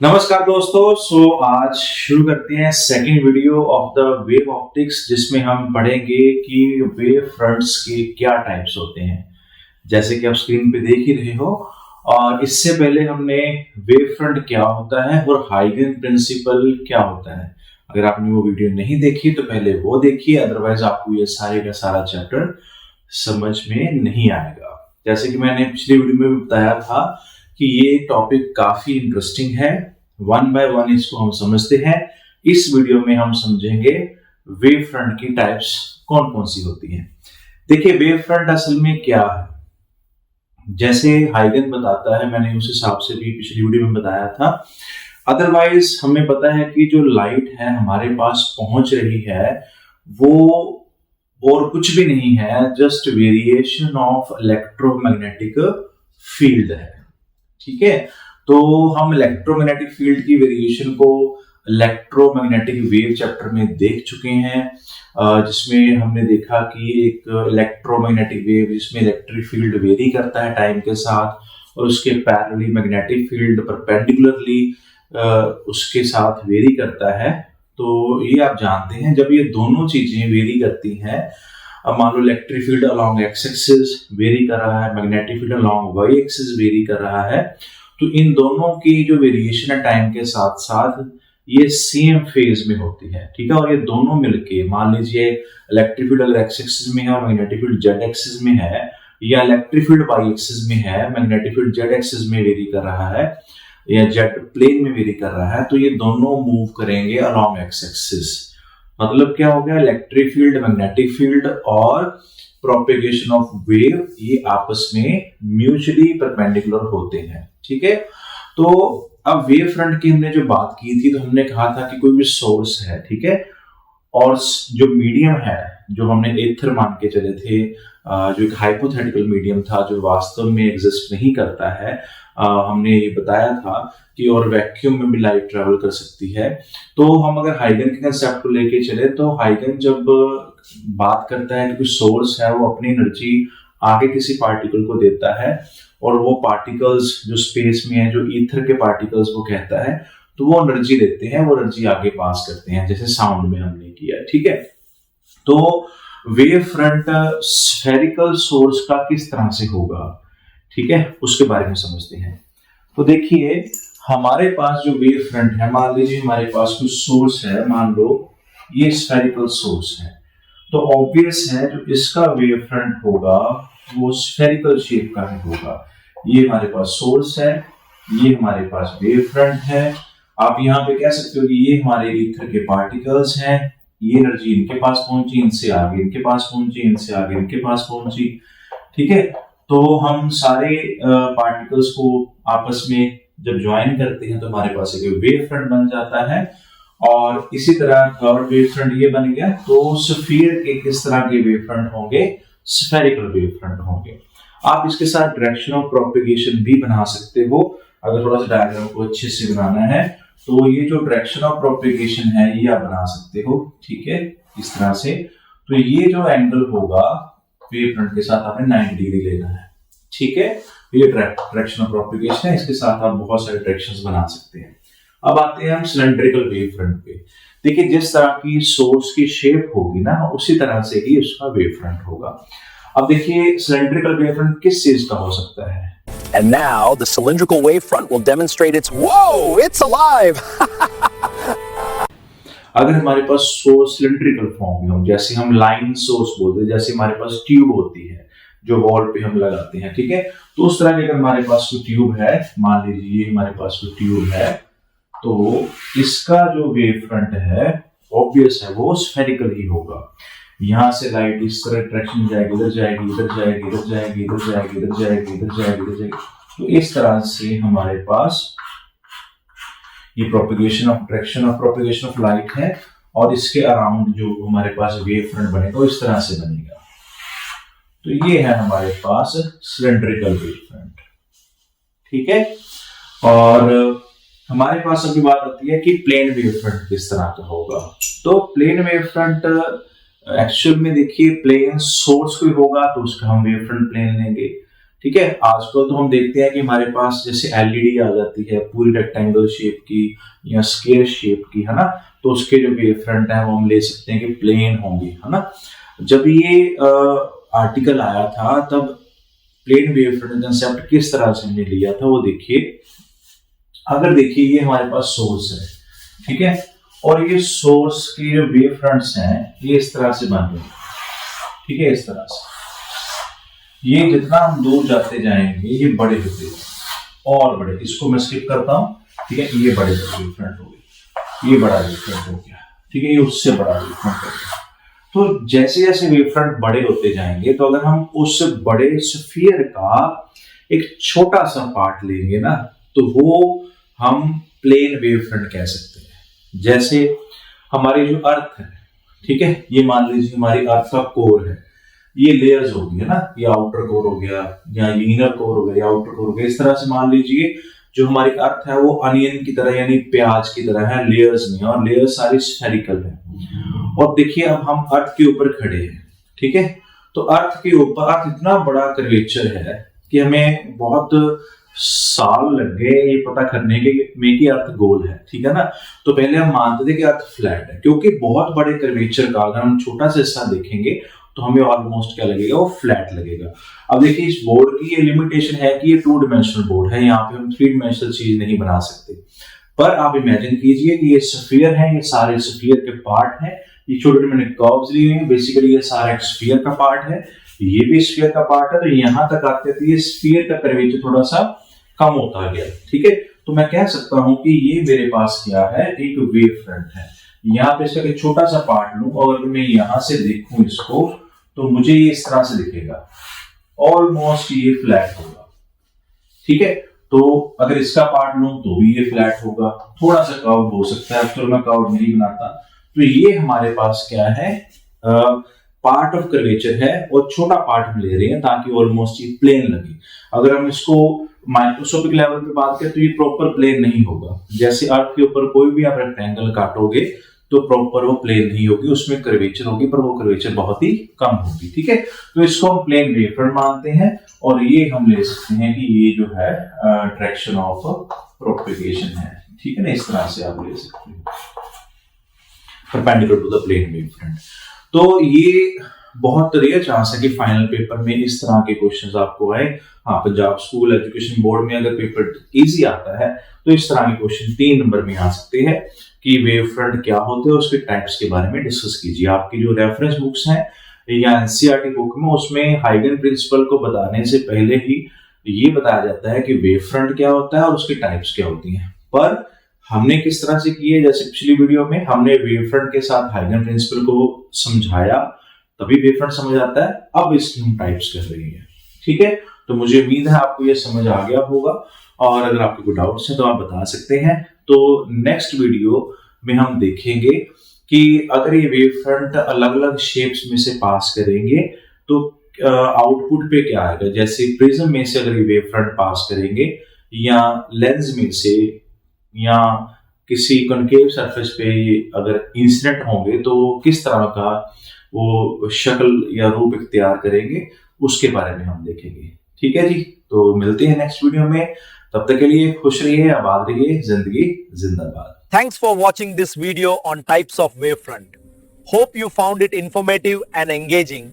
नमस्कार दोस्तों। आज शुरू करते हैं second video of the wave optics, जिसमें हम पढ़ेंगे कि वेव फ्रंट्स के क्या टाइप्स होते हैं। जैसे कि आप स्क्रीन पे देख ही रहे हो। और इससे पहले हमने वेव फ्रंट क्या होता है और हाइगन प्रिंसिपल क्या होता है। अगर आपने वो वीडियो नहीं देखी तो पहले वो देखिए, अदरवाइज आपको ये सारे का सारा चैप्टर समझ में नहीं आएगा। जैसे कि मैंने पिछली वीडियो में बताया था कि ये टॉपिक काफी इंटरेस्टिंग है। वन बाय वन इसको हम समझते हैं। इस वीडियो में हम समझेंगे वेव फ्रंट की टाइप्स कौन कौन सी होती हैं। देखिए, वेव फ्रंट असल में क्या है, जैसे हाइगन बताता है, मैंने उस हिसाब से भी पिछली वीडियो में बताया था। अदरवाइज हमें पता है कि जो लाइट है हमारे पास पहुंच रही है वो और कुछ भी नहीं है, just variation of electromagnetic field है। ठीक है, तो हम इलेक्ट्रोमैग्नेटिक फील्ड की वेरिएशन को इलेक्ट्रोमैग्नेटिक वेव चैप्टर में देख चुके हैं, जिसमें हमने देखा कि एक इलेक्ट्रोमैग्नेटिक वेव जिसमें इलेक्ट्रिक फील्ड वेरी करता है टाइम के साथ और उसके पैरेलली मैग्नेटिक फील्ड परपेंडिकुलरली उसके साथ वेरी करता है। तो ये आप जानते हैं, जब ये दोनों चीजें वेरी करती हैं, अब मान लो electric field along X axis vary कर रहा है, magnetic field along Y axis vary कर रहा है, तो इन दोनों की जो वेरिएशन है टाइम के साथ साथ ये सेम फेज में होती है। ठीक है, और ये दोनों मिलके, मान लीजिए इलेक्ट्रिक फील्ड अगर एक्स एक्सिस में है और मैग्नेटिक फील्ड जेड एक्सिस में है, या इलेक्ट्रिक फील्ड वाई एक्सिस में है, मैग्नेटिक फील्ड जेड एक्सिस में वेरी कर रहा है या जेड प्लेन में वेरी कर रहा है, तो ये दोनों मूव करेंगे अलोंग एक्स एक्सिस। मतलब क्या हो गया, इलेक्ट्रिक फील्ड, मैग्नेटिक फील्ड और प्रोपेगेशन ऑफ वेव ये आपस में म्यूचुअली परपेंडिकुलर होते हैं। ठीक है, तो अब वेव फ्रंट की हमने जो बात की थी, तो हमने कहा था कि कोई भी सोर्स है, ठीक है, और जो मीडियम है, जो हमने एथर मान के चले थे, जो एक हाइपोथेटिकल मीडियम था जो वास्तव में एग्जिस्ट नहीं करता है, हमने ये बताया था कि और वैक्यूम में भी लाइट ट्रेवल कर सकती है। तो हम अगर हाइगन के कंसेप्ट को लेके चले, तो हाइगन जब बात करता है कि सोर्स है वो अपनी एनर्जी आगे किसी पार्टिकल को देता है और वो पार्टिकल्स जो स्पेस में है, जो ईथर के पार्टिकल्स वो कहता है, तो वो एनर्जी देते हैं, वो एनर्जी आगे पास करते हैं, जैसे साउंड में हमने किया। ठीक है, तो वेव फ्रंट स्फेरिकल सोर्स का किस तरह से होगा, ठीक है, उसके बारे में समझते हैं। तो देखिए, हमारे पास जो वेव फ्रंट है, मान लीजिए हमारे पास कुछ सोर्स है, मान लो ये स्फेरिकल सोर्स है, तो ऑब्वियस है जो इसका वेव फ्रंट होगा वो स्फेरिकल शेप का ही होगा। ये हमारे पास सोर्स है, ये हमारे पास वेव फ्रंट है। आप यहाँ पे कह सकते हो कि ये हमारे ईथर के पार्टिकल्स हैं, ये एनर्जी इनके पास पहुंची, इनसे आगे इनके पास पहुंची, इनसे आगे इनके पास पहुंची। ठीक है, तो हम सारे पार्टिकल्स को आपस में जब ज्वाइन करते हैं तो हमारे पास एक वेव फ्रंट बन जाता है। और इसी तरह थर्ड वेव फ्रंट ये बन गया। तो स्फीयर के किस तरह के वेव फ्रंट होंगे, स्फेरिकल वेव फ्रंट होंगे। आप इसके साथ डायरेक्शन ऑफ प्रोपेगेशन भी बना सकते हो, अगर थोड़ा सा डायग्राम को अच्छे से बनाना है तो ये जो डायरेक्शन ऑफ प्रोपेगेशन है ये आप बना सकते हो। ठीक है, इस तरह से। तो ये जो एंगल होगा वेव फ्रंट के साथ आपने 90 डिग्री लेना है। ठीक है, ये डायरेक्शन ऑफ प्रोपेगेशन है, इसके साथ आप बहुत सारे डायरेक्शंस बना सकते हैं। अब आते हैं हम सिलेंड्रिकल वेव फ्रंट पे। देखिए, जिस तरह की सोर्स की शेप होगी ना, उसी तरह से ही उसका वेव फ्रंट होगा। अब देखिए, सिलेंड्रिकल वेव फ्रंट किस चीज का हो सकता है। And now the cylindrical wavefront will demonstrate its whoa, it's alive. अगर हमारे पास सोर्स सिलेंड्रिकल फॉर्म में हो, जैसे हम लाइन सोर्स बोलते हैं, जैसे हमारे पास ट्यूब होती है जो वॉल पे हम लगाते हैं, ठीक है, तो उस तरह की अगर हमारे पास कोई ट्यूब है, मान लीजिए हमारे पास कोई ट्यूब है, तो इसका जो वेव फ्रंट है ऑब्वियस है वो स्फेरिकल ही होगा। यहां से लाइट इस तरह डायरेक्शन जाएगी, इधर जाएगी, इधर जाएगी, इधर जाएगी, इधर जाएगी, इधर जाएगी, इधर जाएगी, इधर जाएगी। तो इस तरह से हमारे पास ये propagation of direction of propagation of light है, और इसके अराउंड जो हमारे पास वेव फ्रंट बनेगा वो इस तरह से बनेगा। तो ये है हमारे पास सिलेंड्रिकल वेव फ्रंट। ठीक है, और हमारे पास अभी बात आती है कि प्लेन वेव फ्रंट किस तरह का होगा। तो प्लेन वेव फ्रंट एक्चुअल में देखिए, प्लेन सोर्स कोई होगा तो उसका हम वेव फ्रंट प्लेन लेंगे। ठीक है, आजकल तो हम देखते हैं कि हमारे पास जैसे एलईडी आ जाती है पूरी रेक्टेंगल शेप की या स्क्वायर शेप की, है ना, तो उसके जो वेव फ्रंट है वो हम ले सकते हैं कि प्लेन होंगे, है ना। जब ये आर्टिकल आया था तब प्लेन वेव फ्रंट कंसेप्ट किस तरह से हमने लिया था वो देखिए। अगर देखिए ये हमारे पास सोर्स है, ठीक है, और ये सोर्स के जो वेव फ्रंट्स हैं ये इस तरह से बन रहे हैं, ठीक है, इस तरह से। ये जितना हम दूर जाते जाएंगे ये बड़े होते हैं और बड़े, इसको मैं स्किप करता हूं, ठीक है, ये बड़े वेव फ्रंट हो गए, ये बड़ा वेव फ्रंट हो गया, ठीक है, ये उससे बड़ा वेव फ्रंट हो गया। तो जैसे जैसे वेव फ्रंट बड़े होते जाएंगे तो अगर हम उस बड़े स्फीयर का एक छोटा सा पार्ट लेंगे ना तो वो हम प्लेन वेव फ्रंट कह सकते हैं। जैसे हमारी जो अर्थ है, ठीक है, ये मान लीजिए हमारी अर्थ का कोर है, ये लेयर्स होगी, है ना, ये आउटर कोर हो गया या ये इनर कोर हो गया या आउटर कोर हो गया, इस तरह से मान लीजिए जो हमारी अर्थ है वो अनियन की तरह यानी प्याज की तरह है, लेयर्स में, और लेयर्स सारी स्फेरिकल है। और देखिए अब हम अर्थ के ऊपर खड़े हैं, ठीक है, तो अर्थ के ऊपर, अर्थ इतना बड़ा कर्वेचर है कि हमें बहुत साल लग गए ये पता करने के में कि अर्थ गोल है, ठीक है ना। तो पहले हम मानते थे कि अर्थ फ्लैट है, क्योंकि बहुत बड़े कर्वेचर का अगर हम छोटा सा हिस्सा देखेंगे तो हमें ऑलमोस्ट क्या लगेगा, वो फ्लैट लगेगा। अब देखिए इस बोर्ड की ये लिमिटेशन है कि ये 2 डिमेंशनल बोर्ड है, यहाँ पे हम 3 डिमेंशनल चीज नहीं बना सकते। पर आप इमेजिन कीजिए कि ये स्फीयर है, ये सारे स्फीयर के पार्ट हैं, ये छोटे छोटे मैंने कर्व्स लिए हैं, बेसिकली ये सारा एक स्फीयर का पार्ट है, ये भी स्फीयर का पार्ट है। तो यहां तक आते थे ये स्फीयर का कर्वेचर थोड़ा सा कम होता गया, ठीक है। तो मैं कह सकता हूं कि ये मेरे पास क्या है, एक वेव फ्रंट है। यहाँ पे इसका एक छोटा सा पार्ट लूं और मैं यहां से देखूं इसको तो मुझे ये इस तरह से दिखेगा, ऑलमोस्ट ये फ्लैट होगा, ठीक है। तो अगर इसका पार्ट लूं तो भी ये फ्लैट होगा, थोड़ा सा कर्व हो सकता है, चलो मैं कर्व नहीं बनाता। तो ये हमारे पास क्या है, पार्ट ऑफ कर्वेचर है और छोटा पार्ट हम ले रहे हैं ताकि ऑलमोस्ट ये प्लेन लगे। अगर हम इसको माइक्रोस्कोपिक लेवल पे बात करें तो ये प्रॉपर प्लेन नहीं होगा। जैसे अर्थ के ऊपर कोई भी आप रेक्टेंगल काटोगे तो प्रॉपर वो प्लेन नहीं होगी, उसमें कर्वेचर होगी, पर वो कर्वेचर बहुत ही कम होगी, ठीक है। तो इसको हम प्लेन वेव फ्रंट मानते हैं और ये हम ले सकते हैं कि ये जो है डायरेक्शन ऑफ प्रोपेगेशन है, ठीक है ना, इस तरह से आप ले सकते हैं perpendicular to the plane wave front. तो ये बहुत रेयर चांस है कि फाइनल पेपर में इस तरह के क्वेश्चंस आपको आए। हाँ, पंजाब स्कूल एजुकेशन बोर्ड में अगर पेपर इजी आता है तो इस तरह के क्वेश्चन 3 नंबर में आ सकते हैं कि वेव फ्रंट क्या होते हैं, उसके टाइप्स के बारे में डिस्कस कीजिए। आपकी जो रेफरेंस बुक्स हैं या एनसीईआरटी बुक में, उसमें हाइगन प्रिंसिपल को बताने से पहले ही ये बताया जाता है कि वेव फ्रंट क्या होता है और उसके टाइप्स क्या होती हैं। पर हमने किस तरह से किए, जैसे पिछली वीडियो में हमने वेव फ्रंट के साथ हाइगन प्रिंसिपल को समझाया, तभी वेव फ्रंट समझ आता है। अब इसकी हम टाइप्स कर रहे हैं, ठीक है। तो मुझे उम्मीद है आपको ये समझ आ गया होगा, और अगर आपके कोई डाउट्स हैं तो आप बता सकते हैं। तो नेक्स्ट वीडियो में हम देखेंगे कि अगर ये वेव फ्रंट अलग अलग शेप्स में से पास करेंगे तो आउटपुट पे क्या आएगा। जैसे प्रिज्म में से अगर ये वेव फ्रंट पास करेंगे या लेंस में से या किसी कॉन्केव सरफेस पे अगर इंसिडेंट होंगे तो किस तरह का वो शक्ल या रूप इख्तियार करेंगे, उसके बारे में हम देखेंगे, ठीक है जी। तो मिलते हैं नेक्स्ट वीडियो में, तब तक के लिए खुश रहिए, आबाद रहिए, जिंदगी जिंदाबाद। Thanks for watching this video on types of wavefront. Hope you found it informative and engaging.